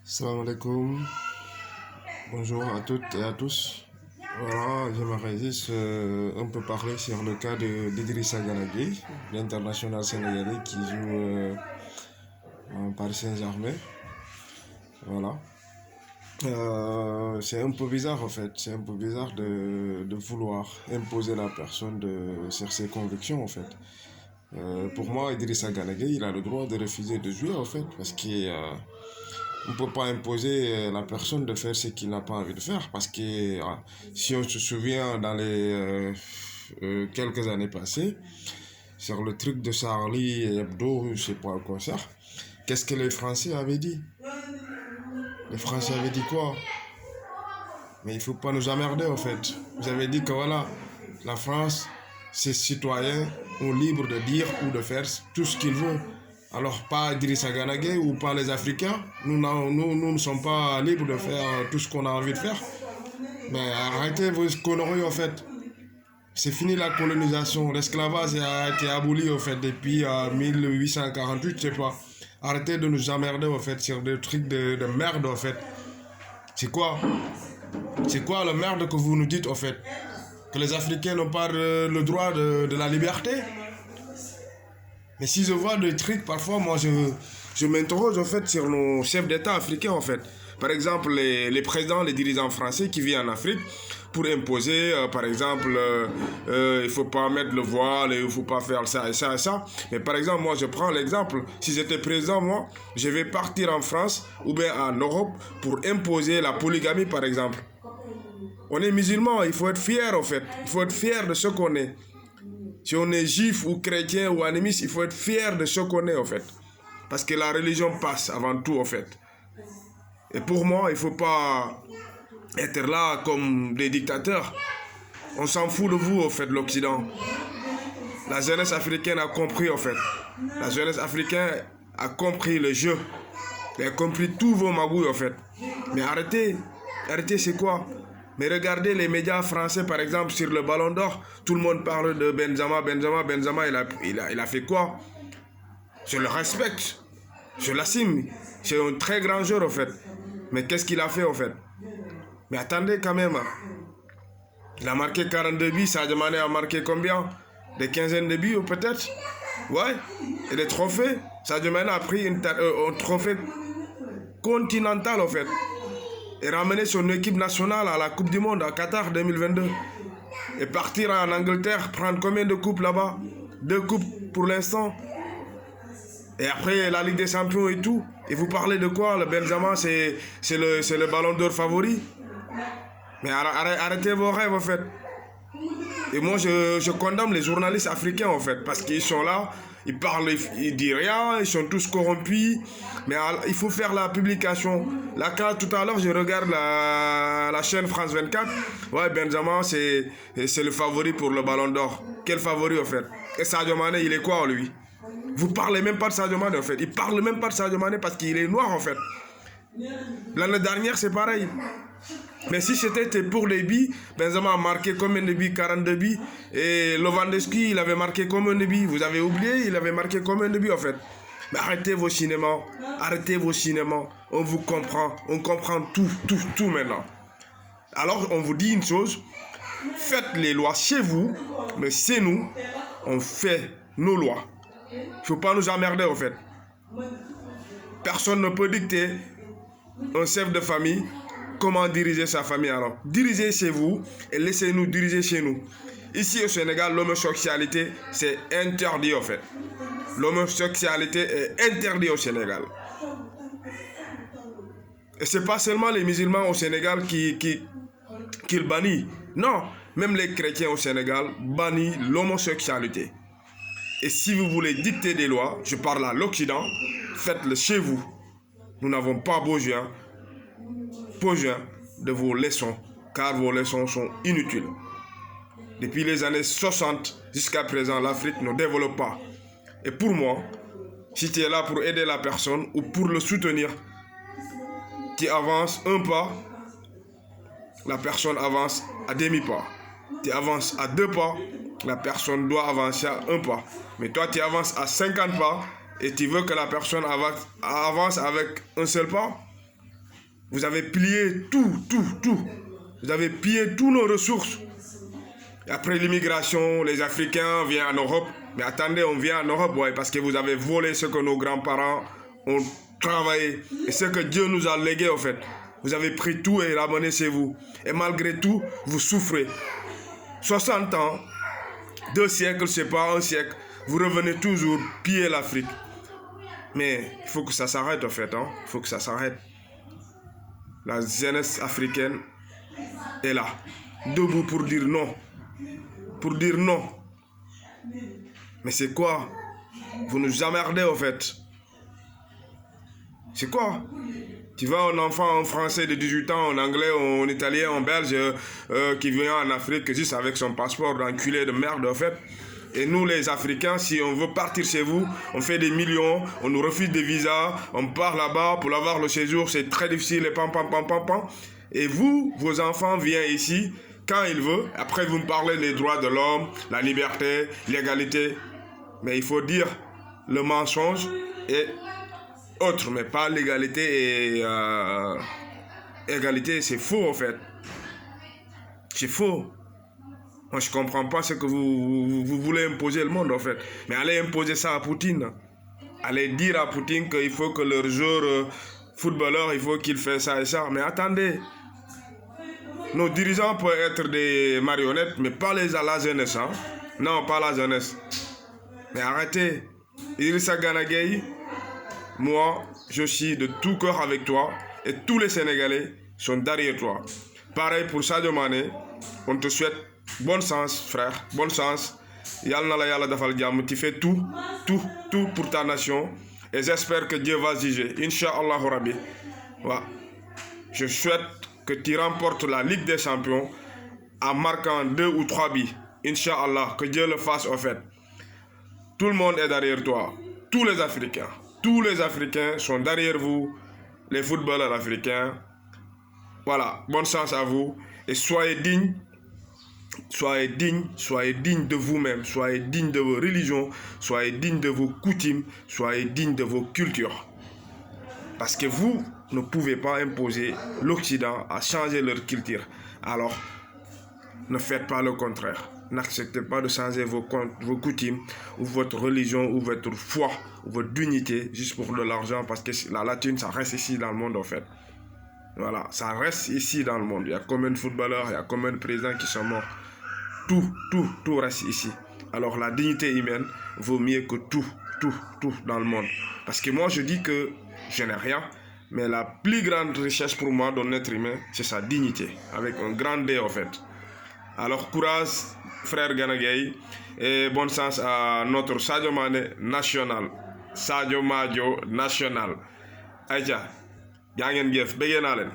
Salam alaikum, bonjour à toutes et à tous. Voilà, j'aimerais juste un peu parler sur le cas d'Idrissa Gana Gueye, l'international sénégalais qui joue en Paris Saint-Germain. Voilà. C'est un peu bizarre en fait, c'est un peu bizarre de vouloir imposer la personne sur ses convictions en fait. Pour moi, Idrissa Gana Gueye, il a le droit de refuser de jouer en fait, parce qu'il on ne peut pas imposer la personne de faire ce qu'il n'a pas envie de faire. Parce que si on se souvient dans les quelques années passées, sur le truc de Charlie et Hebdo, je ne sais pas à quoi ça, qu'est-ce que les Français avaient dit? Les Français avaient dit quoi? Mais il ne faut pas nous emmerder en fait. Vous avez dit que voilà, la France, ses citoyens sont libres de dire ou de faire tout ce qu'ils veulent. Alors pas Idrissa Gana Gueye ou pas les Africains, nous ne sommes pas libres de faire tout ce qu'on a envie de faire. Mais arrêtez vos conneries en fait. C'est fini la colonisation, l'esclavage a été aboli en fait depuis 1848, je sais pas. Arrêtez de nous emmerder en fait sur des trucs de merde en fait. C'est quoi? C'est quoi la merde que vous nous dites en fait? Que les Africains n'ont pas le droit de la liberté? Mais si je vois des trucs, parfois, moi, je m'interroge, en fait, sur nos chefs d'État africains, en fait. Par exemple, les présidents, les dirigeants français qui viennent en Afrique pour imposer, par exemple, il ne faut pas mettre le voile, il ne faut pas faire ça et ça et ça. Mais par exemple, moi, je prends l'exemple. Si j'étais président, moi, je vais partir en France ou bien en Europe pour imposer la polygamie, par exemple. On est musulmans, il faut être fier, en fait. Il faut être fier de ce qu'on est. Si on est juif ou chrétien ou animiste, il faut être fier de ce qu'on est en fait. Parce que la religion passe avant tout en fait. Et pour moi, il ne faut pas être là comme des dictateurs. On s'en fout de vous en fait, l'Occident. La jeunesse africaine a compris en fait. La jeunesse africaine a compris le jeu. Elle a compris tous vos magouilles en fait. Mais arrêtez. Arrêtez, c'est quoi? Mais regardez les médias français, par exemple, sur le Ballon d'Or, tout le monde parle de Benzema, il a fait quoi? Je le respecte, je l'assume, c'est un très grand joueur, en fait. Mais qu'est-ce qu'il a fait, en fait? Mais attendez, quand même, il a marqué 42 buts, Sadio Mané a marqué combien? Des quinzaines de buts, peut-être? Ouais, et des trophées. Sadio Mané a pris un trophée continental, en fait. Et ramener son équipe nationale à la Coupe du Monde à Qatar 2022. Et partir en Angleterre, prendre combien de coupes là-bas? 2 coupes pour l'instant. Et après la Ligue des Champions et tout. Et vous parlez de quoi? Le Benzema, c'est le ballon d'or favori? Mais arrêtez vos rêves en fait. Et moi je condamne les journalistes africains en fait. Parce qu'ils sont là, ils parlent, ils disent rien, ils sont tous corrompus. Mais il faut faire la publication. Là, quand tout à l'heure, je regarde la chaîne France 24. Ouais, Benzema, c'est le favori pour le Ballon d'Or. Quel favori, en fait? Et Sadio Mané, il est quoi, lui? Vous parlez même pas de Sadio Mané, en fait. Il parle même pas de Sadio Mané parce qu'il est noir, en fait. L'année dernière, c'est pareil. Mais si c'était pour les billes, Benzema a marqué combien de billes? 42 billes. Et Lewandowski, il avait marqué combien de billes? Vous avez oublié, il avait marqué combien de billes, en fait? Mais arrêtez vos cinémas, arrêtez vos cinémas, on vous comprend, on comprend tout maintenant. Alors on vous dit une chose, faites les lois chez vous, mais chez nous, on fait nos lois. Il ne faut pas nous emmerder en fait. Personne ne peut dicter un chef de famille comment diriger sa famille alors. Dirigez chez vous et laissez-nous diriger chez nous. Ici au Sénégal, l'homosexualité, c'est interdit en fait. L'homosexualité est interdite au Sénégal. Et ce n'est pas seulement les musulmans au Sénégal qui le bannissent. Non, même les chrétiens au Sénégal bannissent l'homosexualité. Et si vous voulez dicter des lois, je parle à l'Occident, faites-le chez vous. Nous n'avons pas besoin de vos leçons, car vos leçons sont inutiles. Depuis les années 60 jusqu'à présent, l'Afrique ne développe pas. Et pour moi, si tu es là pour aider la personne ou pour le soutenir, tu avances un pas, la personne avance à demi-pas. Tu avances à 2 pas, la personne doit avancer à 1 pas. Mais toi, tu avances à 50 pas et tu veux que la personne avance avec un seul pas. Vous avez pillé tout. Vous avez pillé toutes nos ressources. Et après l'immigration, les Africains viennent en Europe. Mais attendez, on vient en Europe, ouais, parce que vous avez volé ce que nos grands-parents ont travaillé. Et ce que Dieu nous a légué, en fait. Vous avez pris tout et ramené chez vous. Et malgré tout, vous souffrez. 60 ans, 2 siècles, c'est pas 1 siècle. Vous revenez toujours piller l'Afrique. Mais il faut que ça s'arrête, en fait. Hein. Il faut que ça s'arrête. La jeunesse africaine est là. Debout pour dire non. Pour dire non. Mais c'est quoi? Vous nous emmerdez, en fait. C'est quoi? Tu vois un enfant en français de 18 ans, en anglais, en italien, en belge, qui vient en Afrique juste avec son passeport d'enculé de merde, en fait. Et nous, les Africains, si on veut partir chez vous, on fait des millions, on nous refuse des visas, on part là-bas pour avoir le séjour, c'est très difficile, et pam. Et vous, vos enfants viennent ici quand ils veulent. Après, vous me parlez des droits de l'homme, la liberté, l'égalité. Mais il faut dire le mensonge et autre, mais pas l'égalité et égalité, c'est faux en fait. C'est faux. Moi, je comprends pas ce que vous voulez imposer le monde en fait. Mais allez imposer ça à Poutine. Allez dire à Poutine qu'il faut que leur joueur footballeur, il faut qu'il fasse ça et ça. Mais attendez. Nos dirigeants peuvent être des marionnettes, mais pas la jeunesse. Hein? Non, pas la jeunesse. Mais arrêtez. Idrissa Gana Gueye, moi, je suis de tout cœur avec toi et tous les Sénégalais sont derrière toi. Pareil pour Sadio Mané, on te souhaite bon sens, frère, bon sens. Tu fais tout pour ta nation et j'espère que Dieu va juger. Inch'Allah Rabbi. Ouais. Je souhaite que tu remportes la Ligue des Champions en marquant 2 ou 3 buts. Inch'Allah, que Dieu le fasse au fait. Tout le monde est derrière toi. Tous les Africains sont derrière vous. Les footballeurs africains. Voilà, bonne chance à vous. Et soyez dignes de vous-même. Soyez dignes de vos religions. Soyez dignes de vos coutumes. Soyez dignes de vos cultures. Parce que vous ne pouvez pas imposer l'Occident à changer leur culture. Alors, ne faites pas le contraire. N'acceptez pas de changer vos coutumes, ou votre religion, ou votre foi, ou votre dignité, juste pour de l'argent, parce que la latine, ça reste ici dans le monde, en fait. Voilà, ça reste ici dans le monde. Il y a combien de footballeurs, il y a combien de présidents qui sont morts. Tout reste ici. Alors, la dignité humaine vaut mieux que tout dans le monde. Parce que moi, je dis que je n'ai rien, mais la plus grande richesse pour moi d'un être humain, c'est sa dignité, avec un grand D, en fait. Alors, courage, frère Gana Gueye, et bon sens à notre Sadio Mané national. Sadio Madio national. Aïcha, yaa ngeen jëf, bëggee naa leen.